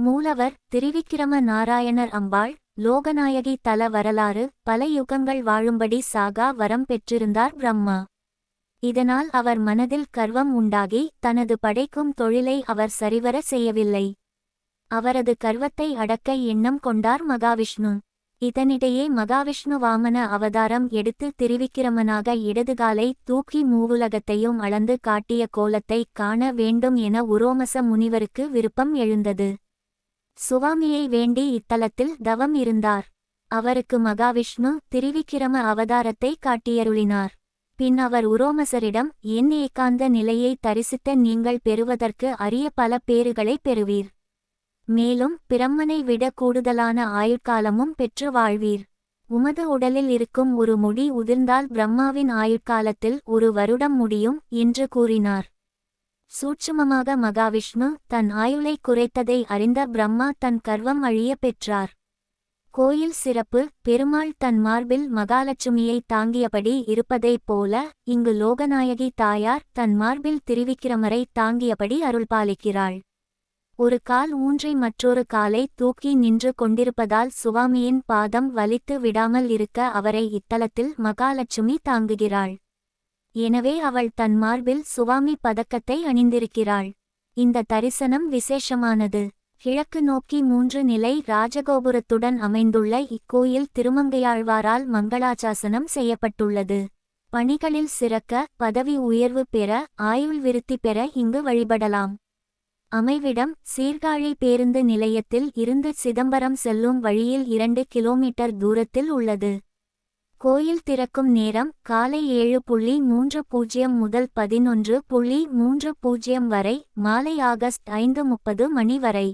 மூலவர் திரிவிக்கிரம நாராயணர் அம்பாள் லோகநாயகி தல வரலாறு. பல யுகங்கள் வாழும்படி சாகா வரம் பெற்றிருந்தார் பிரம்மா. இதனால் அவர் மனதில் கர்வம் உண்டாகி தனது படைக்கும் தொழிலை அவர் சரிவர செய்யவில்லை. அவரது கர்வத்தை அடக்க எண்ணம் கொண்டார் மகாவிஷ்ணு. இதனிடையே மகாவிஷ்ணு வாமன அவதாரம் எடுத்து திரிவிக்கிரமனாக இடதுகாலை தூக்கி மூவுலகத்தையும் அளந்து காட்டிய கோலத்தை காண வேண்டும் என உரோமச முனிவருக்கு விருப்பம் எழுந்தது. சுவாமியை வேண்டி இத்தலத்தில் தவம் இருந்தார். அவருக்கு மகாவிஷ்ணு திரிவிக்கிரம அவதாரத்தை காட்டியருளினார். பின் அவர் உரோமசரிடம், என் ஏகாந்த நிலையை தரிசித்த நீங்கள் பெறுவதற்கு அரிய பல பேறுகளை பெறுவீர். மேலும் பிரம்மனை விட கூடுதலான ஆயுட்காலமும் பெற்று வாழ்வீர். உமது உடலில் இருக்கும் ஒரு முடி உதிர்ந்தால் பிரம்மாவின் ஆயுட்காலத்தில் 1 வருடம் முடியும் என்று கூறினார். சூட்சுமமாக மகாவிஷ்ணு தன் ஆயுளை குறைத்ததை அறிந்த பிரம்மா தன் கர்வம் அழிய பெற்றார். கோயில் சிறப்பு. பெருமாள் தன் மார்பில் மகாலட்சுமியை தாங்கியபடி இருப்பதைப் போல இங்கு லோகநாயகி தாயார் தன் மார்பில் திரிவிக்கிரமரை தாங்கியபடி அருள்பாலிக்கிறாள். ஒரு கால் ஊன்றி மற்றொரு காலை தூக்கி நின்று கொண்டிருப்பதால் சுவாமியின் பாதம் வலித்து விடாமல் இருக்க அவரை இத்தலத்தில் மகாலட்சுமி தாங்குகிறாள். எனவே அவள் தன் மார்பில் சுவாமி பதக்கத்தை அணிந்திருக்கிறாள். இந்த தரிசனம் விசேஷமானது. கிழக்கு நோக்கி 3 நிலை ராஜகோபுரத்துடன் அமைந்துள்ள இக்கோயில் திருமங்கையாழ்வாரால் மங்களாசாசனம் செய்யப்பட்டுள்ளது. பணிகளில் சிறக்க, பதவி உயர்வு பெற, ஆயுள் விருத்தி பெற இங்கு வழிபடலாம். அமைவிடம் சீர்காழி பேருந்து நிலையத்தில் இருந்து சிதம்பரம் செல்லும் வழியில் 2 கிலோமீட்டர் தூரத்தில் உள்ளது. கோயில் திறக்கும் நேரம் காலை 7:30 முதல் 11:30 வரை, மாலை ஆகஸ்ட் 5:30 மணி வரை.